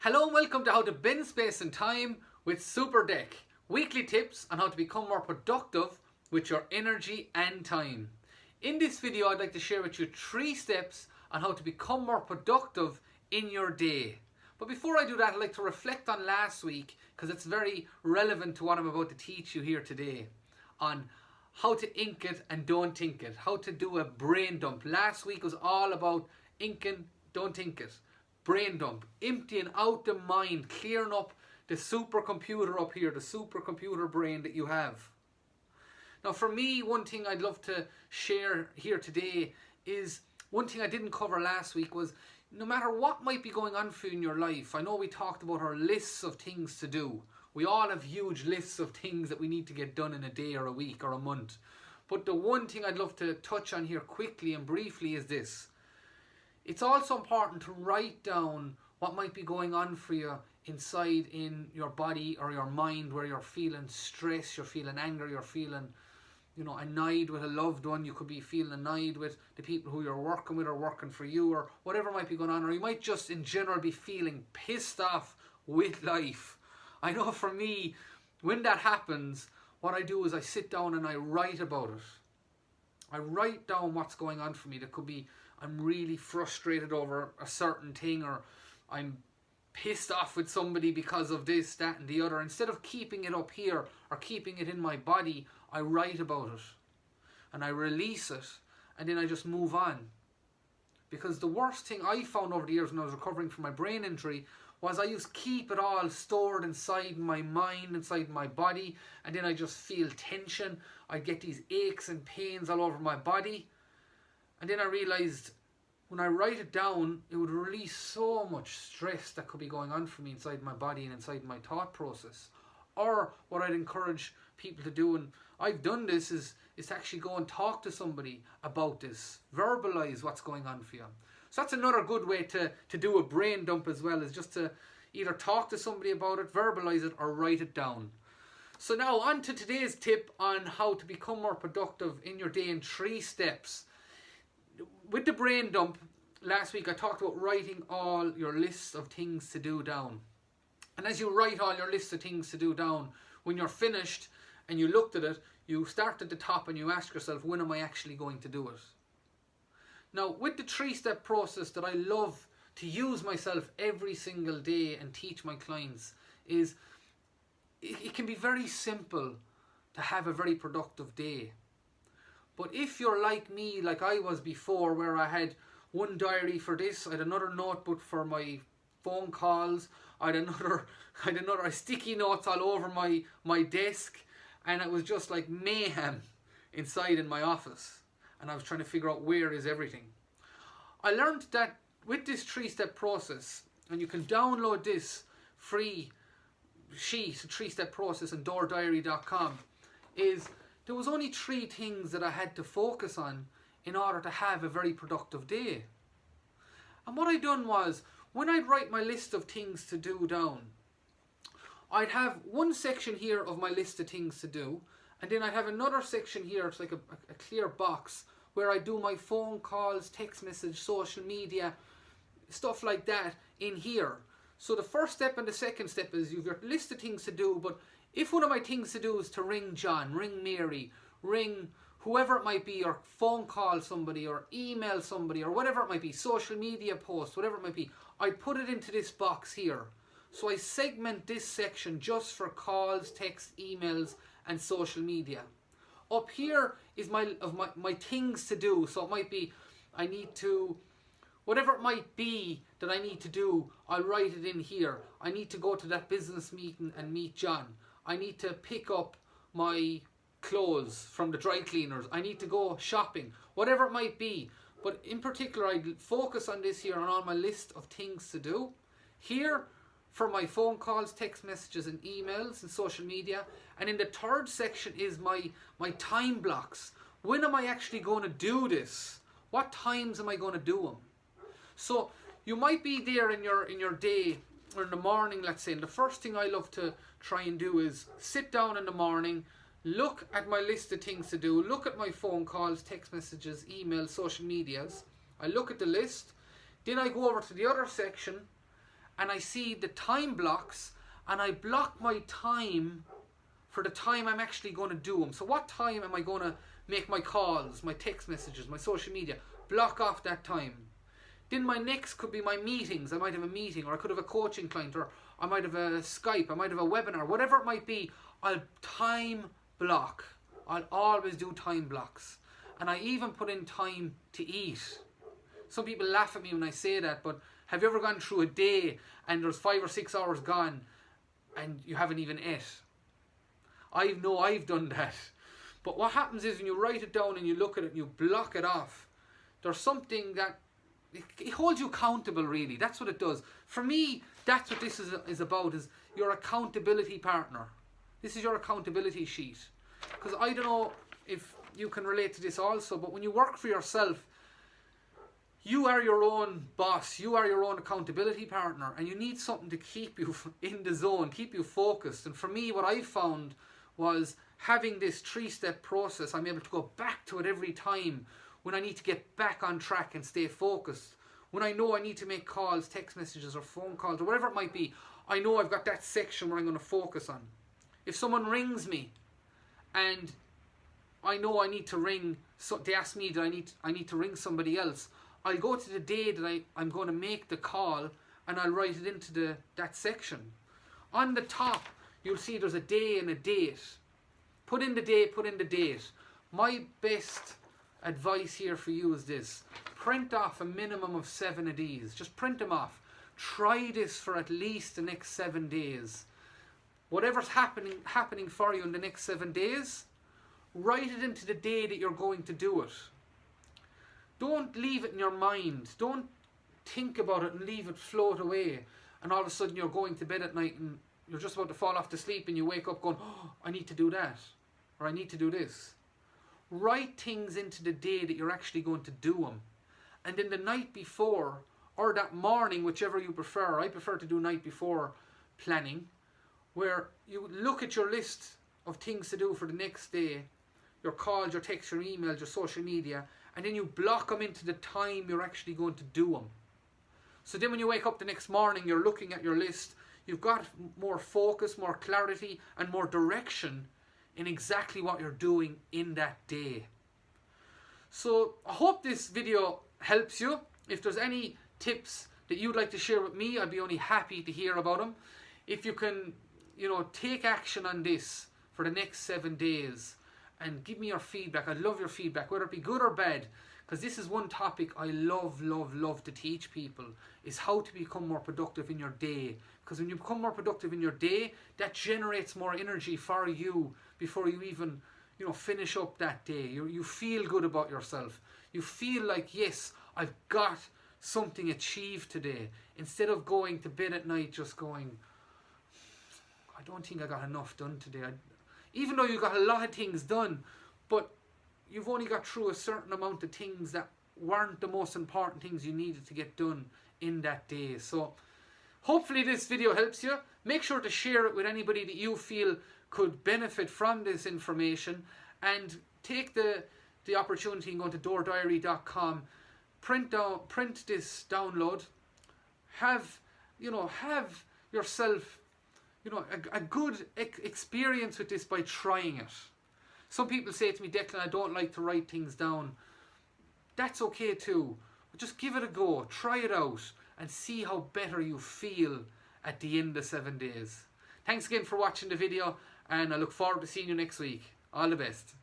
Hello and welcome to How to Bend Space and Time with Super Deck. Weekly tips on how to become more productive with your energy and time. In this video I'd like to share with you 3 steps on how to become more productive in your day. But before I do that, I'd like to reflect on last week because it's very relevant to what I'm about to teach you here today on how to ink it and don't ink it, how to do a brain dump. Last week was all about inking, don't ink it. Brain dump, emptying out the mind, clearing up the supercomputer up here, the supercomputer brain that you have. Now for me, one thing I'd love to share here today is one thing I didn't cover last week was no matter what might be going on for you in your life, I know we talked about our lists of things to do. We all have huge lists of things that we need to get done in a day or a week or a month. But the one thing I'd love to touch on here quickly and briefly is this. It's also important to write down what might be going on for you inside in your body or your mind, where you're feeling stress, you're feeling anger, you're feeling, annoyed with a loved one. You could be feeling annoyed with the people who you're working with or working for you, or whatever might be going on. Or you might just in general be feeling pissed off with life. I know for me, when that happens, what I do is I sit down and I write about it. I write down what's going on for me. That could be I'm really frustrated over a certain thing, or I'm pissed off with somebody because of this, that and the other. Instead of keeping it up here or keeping it in my body, I write about it and I release it, and then I just move on. Because the worst thing I found over the years when I was recovering from my brain injury was I used to keep it all stored inside my mind, inside my body, and then I just feel tension. I get these aches and pains all over my body. And then I realised when I write it down, it would release so much stress that could be going on for me inside my body and inside my thought process. Or what I'd encourage people to do, and I've done this, is to actually go and talk to somebody about this. Verbalise what's going on for you. So that's another good way to do a brain dump as well, is just to either talk to somebody about it, verbalise it, or write it down. So now on to today's tip on how to become more productive in your day in 3 steps. With the brain dump, last week I talked about writing all your lists of things to do down. And as you write all your lists of things to do down, when you're finished and you looked at it, you start at the top and you ask yourself, when am I actually going to do it? Now, with the 3-step process that I love to use myself every single day and teach my clients, is it can be very simple to have a very productive day. But if you're like me, like I was before, where I had one diary for this, I had another notebook for my phone calls, I had another sticky notes all over my desk, and it was just like mayhem inside in my office. And I was trying to figure out where is everything. I learned that with this 3-step process, and you can download this free sheet, a 3-step process on doordiary.com, is there was only 3 things that I had to focus on in order to have a very productive day. And what I done was, when I'd write my list of things to do down, I'd have one section here of my list of things to do, and then I'd have another section here, it's like a clear box, where I do my phone calls, text message, social media, stuff like that in here. So the first step and the second step is you've your list of things to do, but if one of my things to do is to ring John, ring Mary, ring whoever it might be, or phone call somebody, or email somebody, or whatever it might be, social media post, whatever it might be, I put it into this box here. So I segment this section just for calls, text, emails, and social media. Up here is my things to do. So it might be, I need to, whatever it might be that I need to do, I'll write it in here. I need to go to that business meeting and meet John. I need to pick up my clothes from the dry cleaners. I need to go shopping. Whatever it might be. But in particular, I focus on this here on all my list of things to do. Here, for my phone calls, text messages and emails and social media. And in the 3rd section is my time blocks. When am I actually going to do this? What times am I going to do them? So you might be there in your day, or in the morning, let's say, and the first thing I love to try and do is sit down in the morning, look at my list of things to do, look at my phone calls, text messages, emails, social medias. I look at the list, then I go over to the other section and I see the time blocks, and I block my time for the time I'm actually going to do them. So what time am I going to make my calls, my text messages, my social media? Block off that time. Then my next could be my meetings. I might have a meeting, or I could have a coaching client, or I might have a Skype, I might have a webinar, whatever it might be. I'll time block. I'll always do time blocks. And I even put in time to eat. Some people laugh at me when I say that, but have you ever gone through a day and there's 5 or 6 hours gone and you haven't even ate? I know I've done that. But what happens is when you write it down and you look at it and you block it off, there's something that it holds you accountable, really. That's what it does. For me, that's what this is about, is your accountability partner. This is your accountability sheet. Because I don't know if you can relate to this also, but when you work for yourself, you are your own boss, you are your own accountability partner, and you need something to keep you in the zone, keep you focused. And for me, what I found was having this 3-step process. I'm able to go back to it every time when I need to get back on track and stay focused. When I know I need to make calls, text messages, or phone calls, or whatever it might be, I know I've got that section where I'm going to focus on. If someone rings me and I know I need to ring, so they ask me that I need to ring somebody else, I'll go to the day that I'm going to make the call, and I'll write it into that section. On the top, you'll see there's a day and a date. Put in the day, put in the date. My best advice here for you is this. Print off a minimum of 7 of these. Just print them off. Try this for at least the next 7 days. Whatever's happening for you in the next 7 days, write it into the day that you're going to do it. Don't leave it in your mind. Don't think about it and leave it float away. And all of a sudden you're going to bed at night and you're just about to fall off to sleep and you wake up going, oh, I need to do that. Or I need to do this. Write things into the day that you're actually going to do them. And then the night before, or that morning, whichever you prefer. I prefer to do night before planning, where you look at your list of things to do for the next day, your calls, your texts, your emails, your social media, and then you block them into the time you're actually going to do them. So then when you wake up the next morning, you're looking at your list, you've got more focus, more clarity, and more direction in exactly what you're doing in that day. So I hope this video helps you. If there's any tips that you'd like to share with me, I'd be only happy to hear about them. If you can, take action on this for the next 7 days, and give me your feedback. I'd love your feedback, whether it be good or bad, because this is one topic I love to teach people, is how to become more productive in your day. Because when you become more productive in your day, that generates more energy for you before you even, finish up that day. You feel good about yourself. You feel like, yes, I've got something achieved today. Instead of going to bed at night just going, I don't think I got enough done today. Even though you got a lot of things done, but you've only got through a certain amount of things that weren't the most important things you needed to get done in that day. So hopefully this video helps you. Make sure to share it with anybody that you feel could benefit from this information, and take the opportunity and go to doordiary.com, print this download, have yourself a good experience with this by trying it. Some people say to me, Declan, I don't like to write things down. That's okay too. But just give it a go. Try it out and see how better you feel at the end of 7 days. Thanks again for watching the video, and I look forward to seeing you next week. All the best.